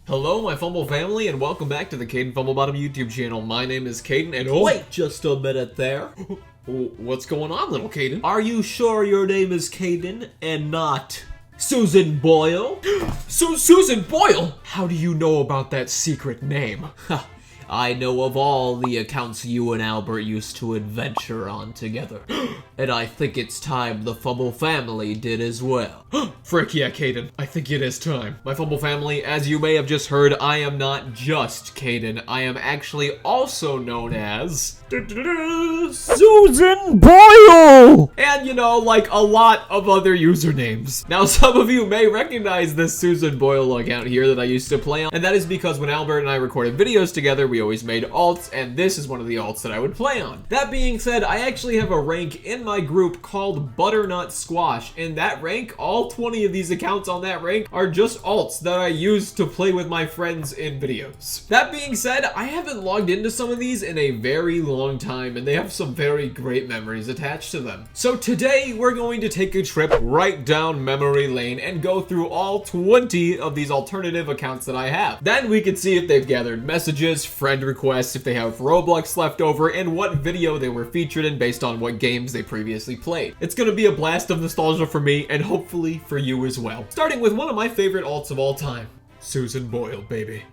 Hello, my Fumble family, and welcome back to the Kaden Fumblebottom YouTube channel. My name is Kaden, and Wait just a minute there. What's going on, little Kaden? Are you sure your name is Kaden and not Susan Boyle? Susan Boyle? How do you know about that secret name? I know of all the accounts you and Albert used to adventure on together. And I think it's time the Fumble family did as well. Frick yeah, Kaden. I think it is time. My Fumble family, as you may have just heard, I am not just Kaden. I am actually also known as Susan Boyle! And you know, like a lot of other usernames. Now, some of you may recognize this Susan Boyle account here that I used to play on, and that is because when Albert and I recorded videos together, we always made alts, and this is one of the alts that I would play on. That being said, I actually have a rank in my group called Butternut Squash. In that rank, all 20 of these accounts on that rank are just alts that I use to play with my friends in videos. That being said, I haven't logged into some of these in a very long time, and they have some very great memories attached to them. So today, we're going to take a trip right down memory lane and go through all 20 of these alternative accounts that I have. Then we can see if they've gathered messages, friend requests, if they have Roblox left over, and what video they were featured in based on what games they previously played. It's gonna be a blast of nostalgia for me, and hopefully for you as well. Starting with one of my favorite alts of all time, Susan Boyle, baby.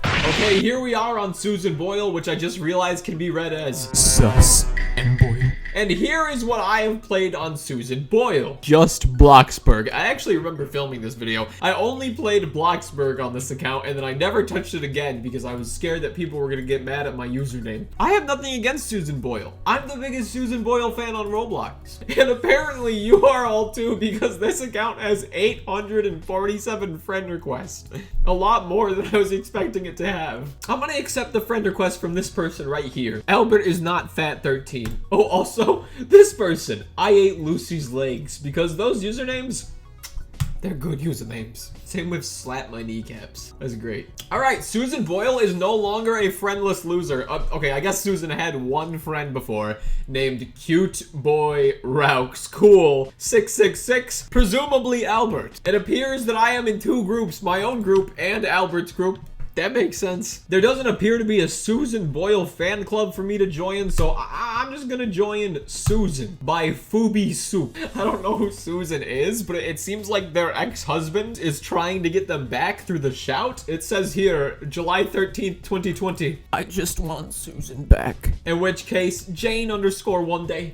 Okay, here we are on Susan Boyle, which I just realized can be read as Sus and Boyle. And here is what I have played on Susan Boyle. Just Bloxburg. I actually remember filming this video. I only played Bloxburg on this account, and then I never touched it again because I was scared that people were gonna get mad at my username. I have nothing against Susan Boyle. I'm the biggest Susan Boyle fan on Roblox. And apparently you are all too, because this account has 847 friend requests. A lot more than I was expecting it to have. I'm gonna accept the friend request from this person right here. Albert is not fat 13. Oh, also, this person, I ate Lucy's legs, because those usernames, they're good usernames. Same with slap my kneecaps. That's great. All right, Susan Boyle is no longer a friendless loser. Okay, I guess Susan had one friend before named Cute Boy Raux Cool 666, presumably Albert. It appears that I am in two groups, my own group and Albert's group. That makes sense. There doesn't appear to be a Susan Boyle fan club for me to join, so I'm just gonna join Susan by Fubi Soup. I don't know who Susan is, but it seems like their ex-husband is trying to get them back through the shout. It says here, July 13th, 2020. I just want Susan back. In which case, Jane_one day.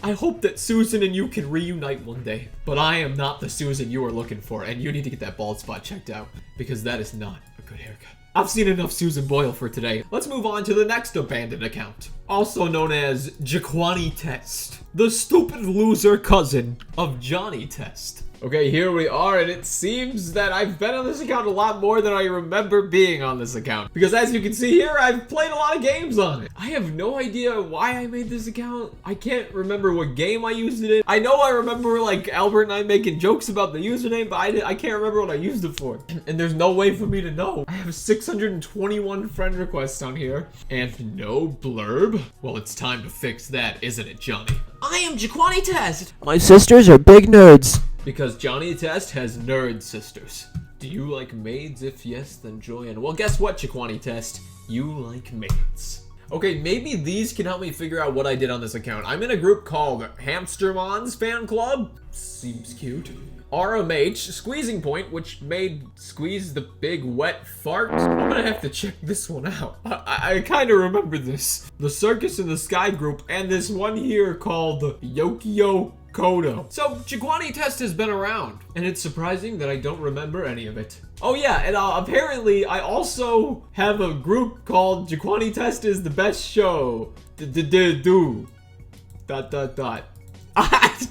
I hope that Susan and you can reunite one day, but I am not the Susan you are looking for, and you need to get that bald spot checked out, because that is not a good haircut. I've seen enough Susan Boyle for today. Let's move on to the next abandoned account, also known as Jaquani Test, the stupid loser cousin of Johnny Test. Okay, here we are, and it seems that I've been on this account a lot more than I remember being on this account. Because as you can see here, I've played a lot of games on it. I have no idea why I made this account. I can't remember what game I used it in. I know I remember like Albert and I making jokes about the username, but I can't remember what I used it for. And there's no way for me to know. I have 621 friend requests on here, and no blurb. Well, it's time to fix that, isn't it, Johnny? I am Jaquani Test. My sisters are big nerds. Because Johnny Test has nerd sisters. Do you like maids? If yes, then join. Well, guess what, Jaquani Test? You like maids. Okay, maybe these can help me figure out what I did on this account. I'm in a group called Hamstermon's Fan Club. Seems cute. RMH, Squeezing Point, which made Squeeze the Big Wet Fart. I'm gonna have to check this one out. I kind of remember this. The Circus in the Sky group, and this one here called Yokio Kodo. So, Jaquani Test has been around, and it's surprising that I don't remember any of it. Oh yeah, and apparently I also have a group called Jaquani Test is the best show. Do. I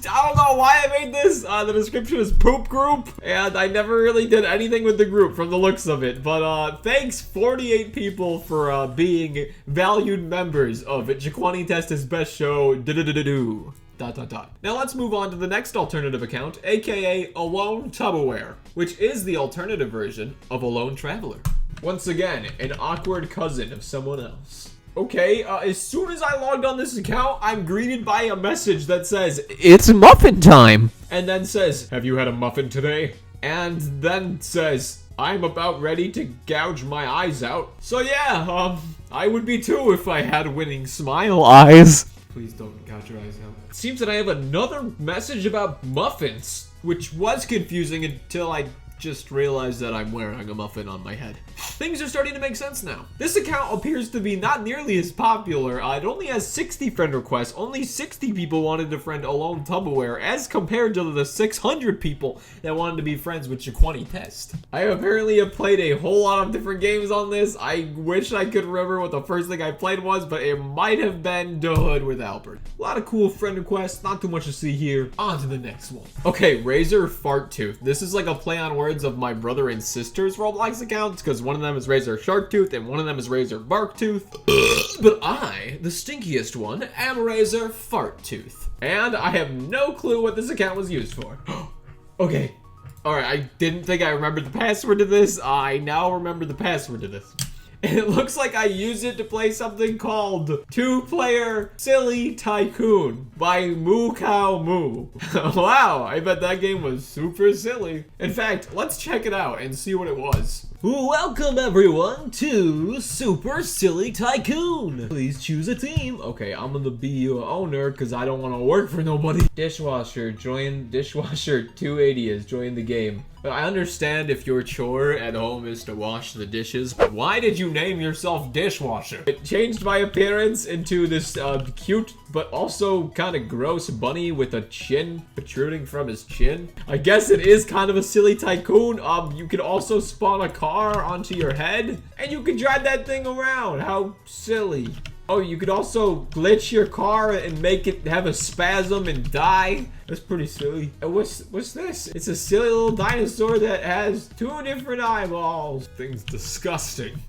don't know why I made this. The description is poop group, and I never really did anything with the group from the looks of it. But thanks 48 people for being valued members of it. Jaquani Test is best show. Do. Now let's move on to the next alternative account, aka Alone Tupperware, which is the alternative version of Alone Traveler. Once again, an awkward cousin of someone else. Okay, as soon as I logged on this account, I'm greeted by a message that says, "It's muffin time!" And then says, "Have you had a muffin today?" And then says, I'm about ready to gouge my eyes out. So yeah, I would be too if I had winning smile eyes. Please don't gouge your eyes out. It seems that I have another message about muffins, which was confusing until I just realized that I'm wearing a muffin on my head. Things are starting to make sense now. This account appears to be not nearly as popular. It only has 60 friend requests. Only 60 people wanted to friend Alone Tupperware as compared to the 600 people that wanted to be friends with Jaquani Test. I apparently have played a whole lot of different games on this. I wish I could remember what the first thing I played was, but it might have been The Hood with Albert. A lot of cool friend requests, not too much to see here. On to the next one. Okay, Razor Fart Tooth. This is like a play on words of my brother and sister's Roblox accounts, because one of them is Razor Shark Tooth and one of them is Razor Bark Tooth. But I, the stinkiest one, am Razor Fart Tooth. And I have no clue what this account was used for. Okay. Alright, I didn't think I remembered the password to this. I now remember the password to this. And it looks like I used it to play something called Two-Player Silly Tycoon by Moo Cow Moo. Wow, I bet that game was super silly. In fact, let's check it out and see what it was. Welcome everyone to Super Silly Tycoon. Please choose a team. Okay, I'm gonna be your owner because I don't want to work for nobody. Dishwasher, join. Dishwasher 280 has joined the game. But I understand if your chore at home is to wash the dishes, but why did you name yourself Dishwasher? It changed my appearance into this cute but also kind of gross bunny with a chin protruding from his chin. I guess it is kind of a silly tycoon. You could also spawn a car onto your head and you could drive that thing around. How silly. Oh, you could also glitch your car and make it have a spasm and die. That's pretty silly. What's this? It's a silly little dinosaur that has 2 different eyeballs. Thing's disgusting.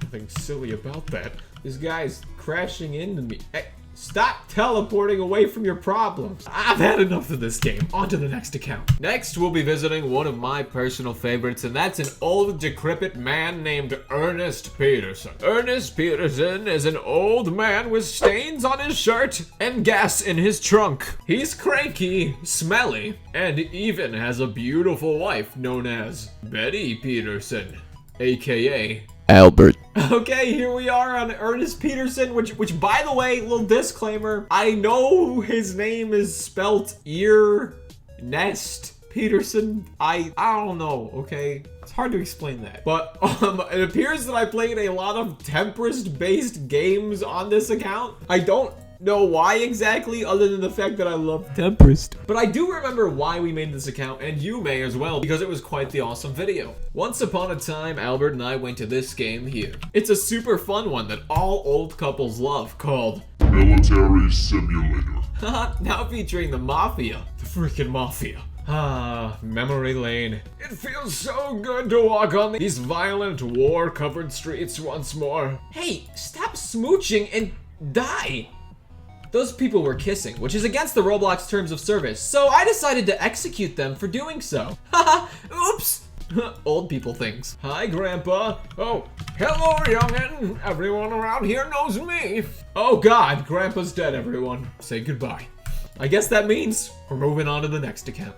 Nothing silly about that. This guy's crashing into me. Hey, stop teleporting away from your problems. I've had enough of this game. On to the next account. Next, we'll be visiting one of my personal favorites, and that's an old, decrepit man named Ernest Peterson. Ernest Peterson is an old man with stains on his shirt and gas in his trunk. He's cranky, smelly, and even has a beautiful wife known as Betty Peterson, aka Albert. Okay, here we are on Ernest Peterson, which by the way, little disclaimer, I know his name is spelt Ernest Peterson. I don't know, okay? It's hard to explain that. But it appears that I played a lot of Tempest-based games on this account. I don't know why exactly, other than the fact that I love Tempest. But I do remember why we made this account, and you may as well, because it was quite the awesome video. Once upon a time, Albert and I went to this game here. It's a super fun one that all old couples love, called Military Simulator. Now featuring the Mafia. The freaking Mafia. Memory lane. It feels so good to walk on these violent, war-covered streets once more. Hey, stop smooching and die! Those people were kissing, which is against the Roblox terms of service, so I decided to execute them for doing so. Haha, oops! Old people things. Hi, Grandpa. Oh, hello, youngin'. Everyone around here knows me. Oh God, Grandpa's dead, everyone. Say goodbye. I guess that means we're moving on to the next account.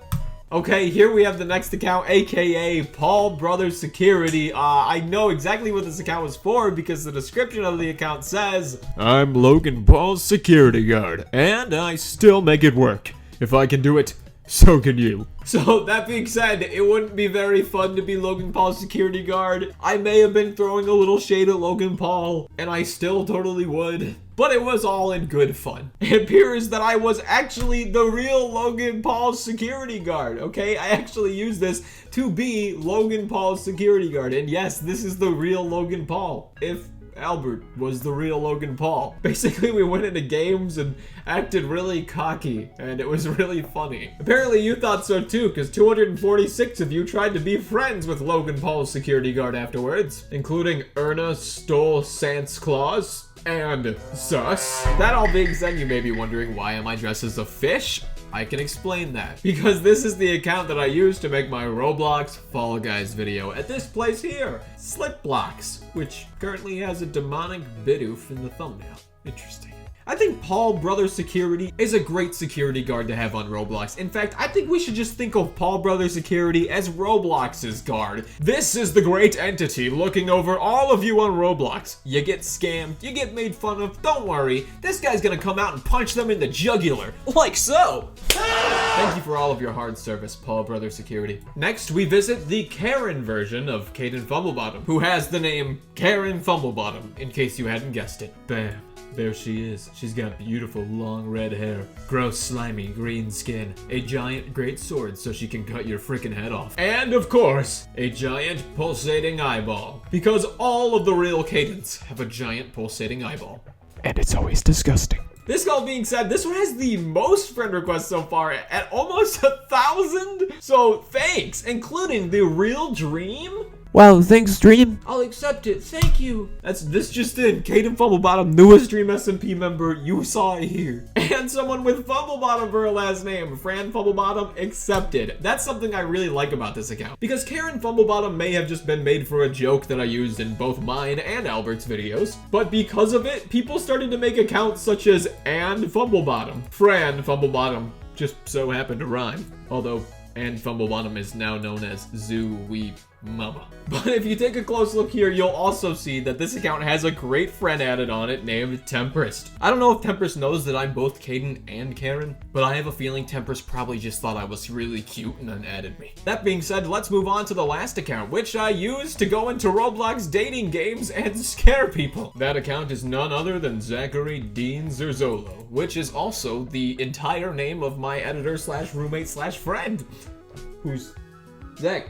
Okay, here we have the next account, aka Paul Brothers Security. I know exactly what this account was for because the description of the account says, I'm Logan Paul's security guard, and I still make it work. If I can do it, so can you. So that being said, it wouldn't be very fun to be Logan Paul's security guard. I may have been throwing a little shade at Logan Paul, and I still totally would. But it was all in good fun. It appears that I was actually the real Logan Paul's security guard, okay? I actually used this to be Logan Paul's security guard. And yes, this is the real Logan Paul. If Albert was the real Logan Paul. Basically, we went into games and acted really cocky, and it was really funny. Apparently, you thought so too, because 246 of you tried to be friends with Logan Paul's security guard afterwards, including Erna Stole Sans Claus and Sus. That all being said, you may be wondering, why am I dressed as a fish? I can explain that. Because this is the account that I used to make my Roblox Fall Guys video at this place here, Slip Blocks, which currently has a demonic Bidoof in the thumbnail. Interesting. I think Paul Brothers Security is a great security guard to have on Roblox. In fact, I think we should just think of Paul Brothers Security as Roblox's guard. This is the great entity looking over all of you on Roblox. You get scammed, you get made fun of, don't worry. This guy's gonna come out and punch them in the jugular, like so. Thank you for all of your hard service, Paul Brothers Security. Next, we visit the Karen version of Kaden Fumblebottom, who has the name Karen Fumblebottom, in case you hadn't guessed it. Bam. There she is. She's got beautiful long red hair, gross slimy green skin, a giant great sword so she can cut your freaking head off, and of course, a giant pulsating eyeball. Because all of the real Kadens have a giant pulsating eyeball. And it's always disgusting. This all being said, this one has the most friend requests so far at almost 1,000. So thanks, including the real Dream. Wow, thanks, Dream. I'll accept it, thank you. This just in, Kaden Fumblebottom, newest Dream SMP member, you saw it here. And someone with Fumblebottom for her last name, Fran Fumblebottom, accepted. That's something I really like about this account. Because Karen Fumblebottom may have just been made for a joke that I used in both mine and Albert's videos. But because of it, people started to make accounts such as and Fumblebottom. Fran Fumblebottom just so happened to rhyme. Although, and Fumblebottom is now known as Zoo Weep Mama. But if you take a close look here, you'll also see that this account has a great friend added on it named Tempest. I don't know if Tempest knows that I'm both Kaden and Karen, but I have a feeling Tempest probably just thought I was really cute and then added me. That being said, let's move on to the last account, which I use to go into Roblox dating games and scare people. That account is none other than Zachary Dean Zurzolo, which is also the entire name of my editor slash roommate slash friend. Who's Zach?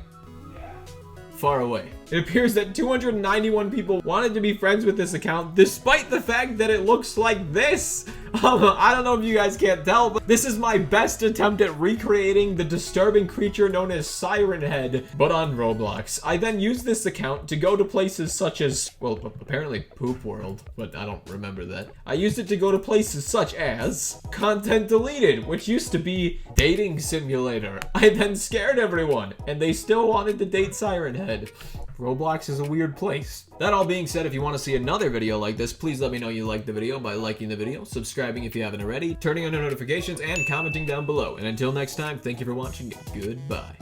Far away. It appears that 291 people wanted to be friends with this account, despite the fact that it looks like this. I don't know if you guys can't tell, but this is my best attempt at recreating the disturbing creature known as Siren Head, but on Roblox. I then used this account to go to places such as, well, apparently Poop World, but I don't remember that. I used it to go to places such as Content Deleted, which used to be Dating Simulator. I then scared everyone, and they still wanted to date Siren Head. Roblox is a weird place. That all being said, if you want to see another video like this, please let me know you liked the video by liking the video, subscribing if you haven't already, turning on your notifications, and commenting down below. And until next time, thank you for watching. Goodbye.